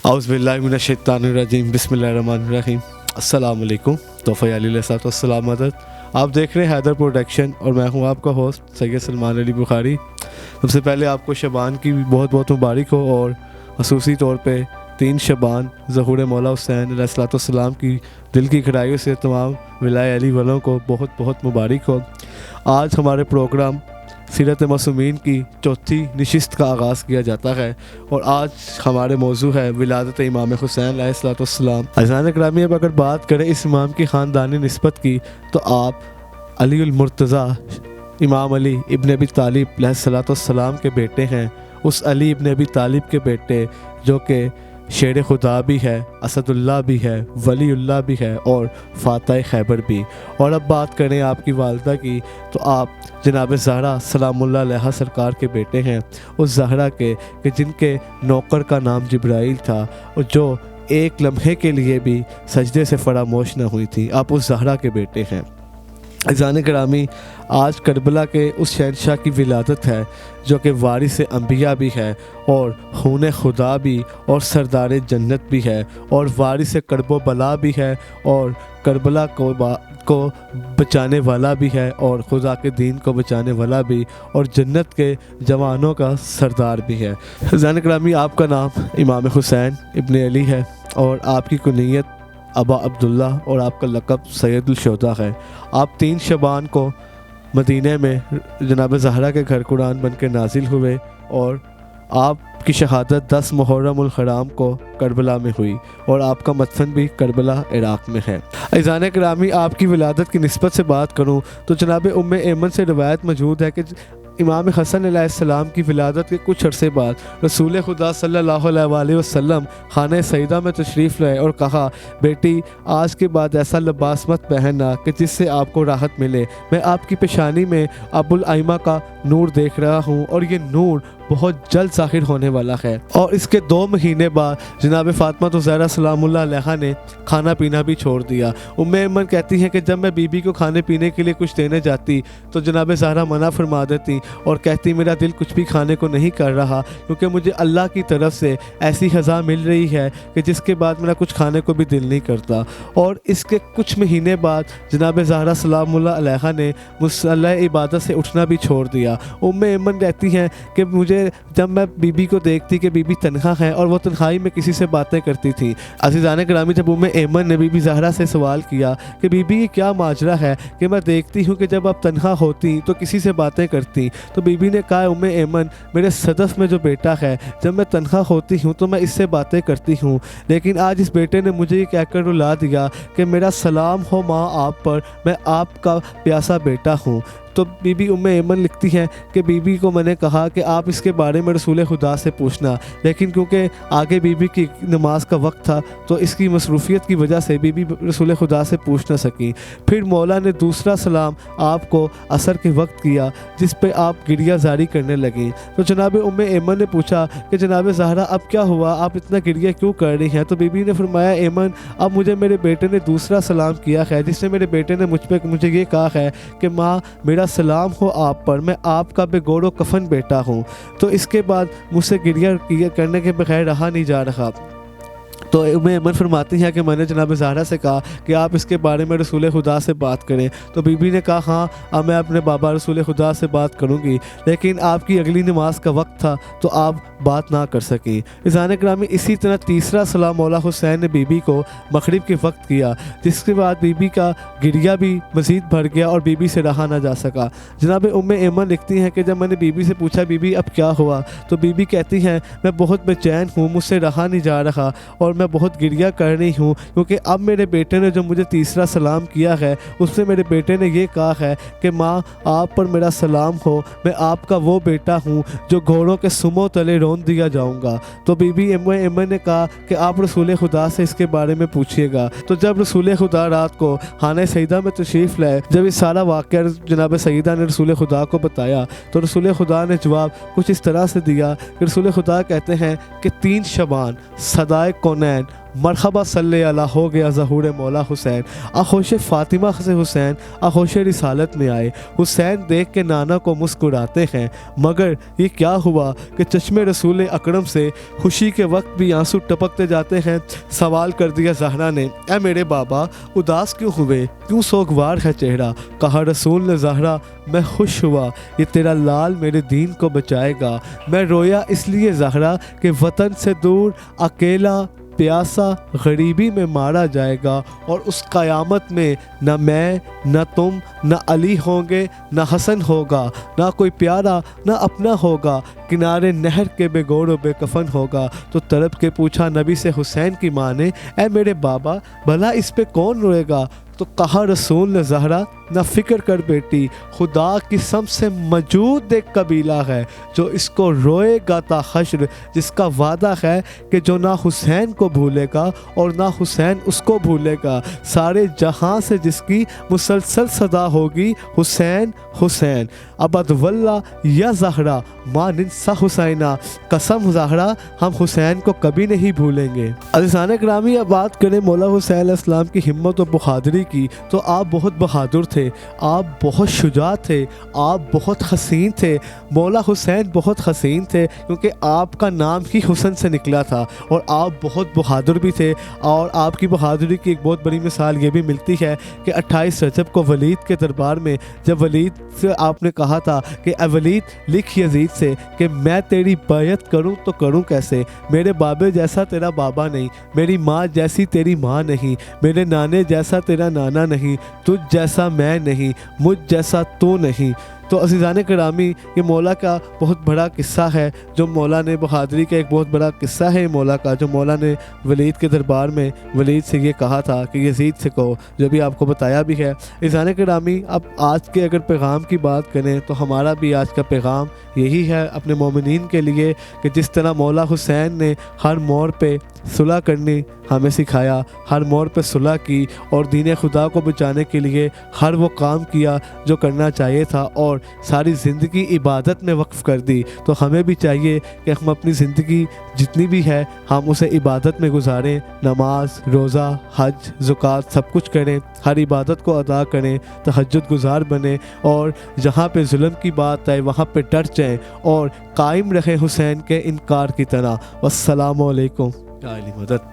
اعوذ باللہ من الشیطان الرجیم بسم اللہ الرحمن الرحیم۔ السلام علیکم۔ تحفہ علیہ السلام مدد۔ آپ دیکھ رہے ہیں حیدر پروڈکشن اور میں ہوں آپ کا ہوسٹ سید سلمان علی بخاری۔ سب سے پہلے آپ کو شبان کی بہت بہت مبارک ہو، اور خصوصی طور پہ 3 شبان ظہور مولا حسین علیہ السلام کی دل کی گہرائیوں سے تمام ولائے علی والوں کو بہت بہت مبارک ہو۔ آج ہمارے پروگرام سیرت معصومین کی چوتھی نشست کا آغاز کیا جاتا ہے، اور آج ہمارے موضوع ہے ولادت امام حسین علیہ السلام۔ عزیزان گرامی، اب اگر بات کریں اس امام کی خاندانی نسبت کی، تو آپ علی المرتضیٰ امام علی ابن ابی طالب علیہ السلام کے بیٹے ہیں۔ اس علی ابن ابی طالب کے بیٹے جو کہ شیر خدا بھی ہے، اسد اللہ بھی ہے، ولی اللہ بھی ہے، اور فاتح خیبر بھی۔ اور اب بات کریں آپ کی والدہ کی، تو آپ جناب زہرا سلام اللہ علیہ سرکار کے بیٹے ہیں، اس زہرا کے کہ جن کے نوکر کا نام جبرائیل تھا، اور جو ایک لمحے کے لیے بھی سجدے سے فراموش نہ ہوئی تھی۔ آپ اس زہرا کے بیٹے ہیں۔ عزیزان گرامی، آج کربلا کے اس شہنشاہ کی ولادت ہے جو کہ وارث انبیاء بھی ہے، اور خون خدا بھی، اور سردار جنت بھی ہے، اور وارث کرب و بلا بھی ہے، اور کربلا کو بچانے والا بھی ہے، اور خدا کے دین کو بچانے والا بھی، اور جنت کے جوانوں کا سردار بھی ہے۔ عزیزان گرامی، آپ کا نام امام حسین ابن علی ہے، اور آپ کی کنیت ابا عبداللہ، اور آپ کا لقب سید الشہداء ہے۔ آپ 3 شبان کو مدینہ میں جناب زہرا کے گھر قرآن بن کے نازل ہوئے، اور آپ کی شہادت 10 محرم الحرام کو کربلا میں ہوئی، اور آپ کا مدفن بھی کربلا عراق میں ہے۔ عزیزان گرامی، آپ کی ولادت کی نسبت سے بات کروں تو جناب ام ایمن سے روایت موجود ہے کہ امام حسن علیہ السلام کی ولادت کے کچھ عرصے بعد رسول خدا صلی اللہ علیہ وآلہ وسلم خانہ سیدہ میں تشریف لائے اور کہا، بیٹی آج کے بعد ایسا لباس مت پہننا کہ جس سے آپ کو راحت ملے۔ میں آپ کی پیشانی میں ابو الائمہ کا نور دیکھ رہا ہوں، اور یہ نور بہت جلد ظاہر ہونے والا ہے۔ اور اس کے 2 مہینے بعد جناب فاطمہ زہرا سلام اللہ علیہ نے کھانا پینا بھی چھوڑ دیا۔ ام ایمن کہتی ہیں کہ جب میں بی بی کو کھانے پینے کے لیے کچھ دینے جاتی تو جناب زہرا منع فرما دیتی، اور کہتی میرا دل کچھ بھی کھانے کو نہیں کر رہا، کیونکہ مجھے اللہ کی طرف سے ایسی خزاں مل رہی ہے کہ جس کے بعد میرا کچھ کھانے کو بھی دل نہیں کرتا۔ اور اس کے کچھ مہینے بعد جناب زہرا سلام اللہ علیہ نے مصلی عبادت سے اٹھنا بھی چھوڑ دیا۔ ام ایمن کہتی ہیں کہ مجھے جب میں بی بی کو دیکھتی کہ بی بی تنہا ہے، اور وہ تنہائی میں کسی سے باتیں کرتی تھی۔ عزیزان گرامی، جب ام ایمن نے بی بی زہرا سے سوال کیا کہ بی بی یہ کیا ماجرا ہے کہ میں دیکھتی ہوں کہ جب آپ تنہا ہوتی تو کسی سے باتیں کرتی، تو بی بی نے کہا، ام ایمن میرے صدف میں جو بیٹا ہے، جب میں تنہا ہوتی ہوں تو میں اس سے باتیں کرتی ہوں، لیکن آج اس بیٹے نے مجھے یہ کہہ کر رلا دیا کہ میرا سلام ہو ماں آپ پر، میں آپ کا پیاسا بیٹا ہوں۔ تو بی بی ام ایمن لکھتی ہیں کہ بی بی کو میں نے کہا کہ آپ اس کے بارے میں رسول خدا سے پوچھنا، لیکن کیونکہ آگے بی بی کی نماز کا وقت تھا تو اس کی مصروفیت کی وجہ سے بی بی رسول خدا سے پوچھ نہ سکی۔ پھر مولا نے دوسرا سلام آپ کو عصر کے وقت کیا، جس پہ آپ گریہ زاری کرنے لگیں۔ تو جناب ام ایمن نے پوچھا کہ جناب زہرا اب کیا ہوا، آپ اتنا گریہ کیوں کر رہی ہیں؟ تو بی بی نے فرمایا، ایمن اب مجھے میرے بیٹے نے دوسرا سلام کیا ہے، جس نے میرے بیٹے نے مجھے یہ کہا ہے کہ ماں میرا سلام ہو آپ پر، میں آپ کا بے گور و کفن بیٹا ہوں۔ تو اس کے بعد مجھ سے گریہ کرنے کے بغیر رہا نہیں جا رہا۔ تو ام ایمن فرماتی ہیں کہ میں نے جناب زہرا سے کہا کہ آپ اس کے بارے میں رسول خدا سے بات کریں، تو بی بی نے کہا ہاں اب میں اپنے بابا رسول خدا سے بات کروں گی، لیکن آپ کی اگلی نماز کا وقت تھا تو آپ بات نہ کر سکیں۔ عزیزان گرامی، اسی طرح تیسرا سلام مولا حسین نے بی بی کو مغرب کے وقت کیا، جس کے بعد بی بی کا گریہ بھی مزید بڑھ گیا اور بی بی سے رہا نہ جا سکا۔ جناب ام ایمن لکھتی ہیں کہ جب میں نے بی بی سے پوچھا بی بی اب کیا ہوا، تو بی بی کہتی ہیں میں بہت بے چین ہوں، مجھ سے رہا نہیں جا رہا، اور میں بہت گریہ کر رہی ہوں، کیونکہ اب میرے بیٹے نے جو مجھے تیسرا سلام کیا ہے، اس میں میرے بیٹے نے یہ کہا ہے کہ ماں آپ پر میرا سلام ہو، میں آپ کا وہ بیٹا ہوں جو گھوڑوں کے سموں تلے رون دیا جاؤں گا۔ تو بی بی ایمن نے کہا کہ آپ رسول خدا سے اس کے بارے میں پوچھیے گا۔ تو جب رسول خدا رات کو خانہ سیدہ میں تشریف لائے، جب اس سارا واقعہ جناب سیدہ نے رسول خدا کو بتایا، تو رسول خدا نے جواب کچھ اس طرح سے دیا کہ رسول خدا کہتے ہیں کہ 3 شبان صدائے کونین حسین مرحبا صلی اللہ ہو گیا ظہور مولا حسین، آغوش فاطمہ سے حسین آغوش رسالت میں آئے۔ حسین دیکھ کے نانا کو مسکراتے ہیں، مگر یہ کیا ہوا کہ چشم رسول اکرم سے خوشی کے وقت بھی آنسو ٹپکتے جاتے ہیں۔ سوال کر دیا زہرا نے، اے میرے بابا اداس کیوں ہوئے، کیوں سوگوار ہے چہرہ؟ کہا رسول نے، زہرا میں خوش ہوا، یہ تیرا لال میرے دین کو بچائے گا۔ میں رویا اس لیے زہرا کہ وطن سے دور اکیلا پیاسا غریبی میں مارا جائے گا، اور اس قیامت میں نہ میں نہ تم نہ علی ہوں گے، نہ حسن ہوگا، نہ کوئی پیارا نہ اپنا ہوگا، کنارے نہر کے بے گور و بے کفن ہوگا۔ تو طلب کے پوچھا نبی سے حسین کی ماں نے، اے میرے بابا بھلا اس پہ کون روئے گا؟ تو کہا رسول نے، زہرا نہ فکر کر بیٹی، خدا کی سب سے موجود ایک قبیلہ ہے جو اس کو روئے گا تا حشر، جس کا وعدہ ہے کہ جو نہ حسین کو بھولے گا اور نہ حسین اس کو بھولے گا۔ سارے جہاں سے جس کی مسلسل صدا ہوگی، حسین حسین ابد واللہ یا زہرا ما ننسا حسینہ، قسم زہرا ہم حسین کو کبھی نہیں بھولیں گے۔ عزیزان گرامی، اب بات کریں مولا حسین علیہ السلام کی ہمت و بہادری کی، تو آپ بہت بہادر تھے، آپ بہت شجاع تھے، آپ بہت حسین تھے۔ مولا حسین بہت حسین تھے کیونکہ آپ کا نام ہی حسن سے نکلا تھا، اور آپ بہت بہادر بھی تھے۔ اور آپ کی بہادری کی ایک بہت بڑی مثال یہ بھی ملتی ہے کہ 28 رجب کو ولید کے دربار میں جب ولید سے آپ نے کہا تھا کہ اے ولید لکھ یزید سے کہ میں تیری بیعت کروں تو کروں کیسے، میرے بابے جیسا تیرا بابا نہیں، میری ماں جیسی تیری ماں نہیں، میرے نانے جیسا تیرا نانا نہیں، تجھ جیسا میں نہیں، مجھ جیسا تو نہیں۔ تو عزیزان کرامی، یہ مولا کا بہت بڑا قصہ ہے، جو مولا نے بہادری کا ایک بہت بڑا قصہ ہے مولا کا، جو مولا نے ولید کے دربار میں ولید سے یہ کہا تھا کہ یزید سے کہو، جو بھی آپ کو بتایا بھی ہے۔ عزیزان کرامی، اب آج کے اگر پیغام کی بات کریں تو ہمارا بھی آج کا پیغام یہی ہے اپنے مومنین کے لیے کہ جس طرح مولا حسین نے ہر موڑ پہ صلح کرنی ہمیں سکھایا، ہر موڑ پہ صلح کی اور دین خدا کو بچانے کے لیے ہر وہ کام کیا جو کرنا چاہیے تھا، اور ساری زندگی عبادت میں وقف کر دی، تو ہمیں بھی چاہیے کہ ہم اپنی زندگی جتنی بھی ہے ہم اسے عبادت میں گزاریں، نماز، روزہ، حج، زکوٰۃ سب کچھ کریں، ہر عبادت کو ادا کریں، تہجد گزار بنیں، اور جہاں پہ ظلم کی بات آئے وہاں پہ ڈٹ جائیں اور قائم رہیں حسین کے انکار کی طرح۔ والسلام علیکم۔ یا علی مدد۔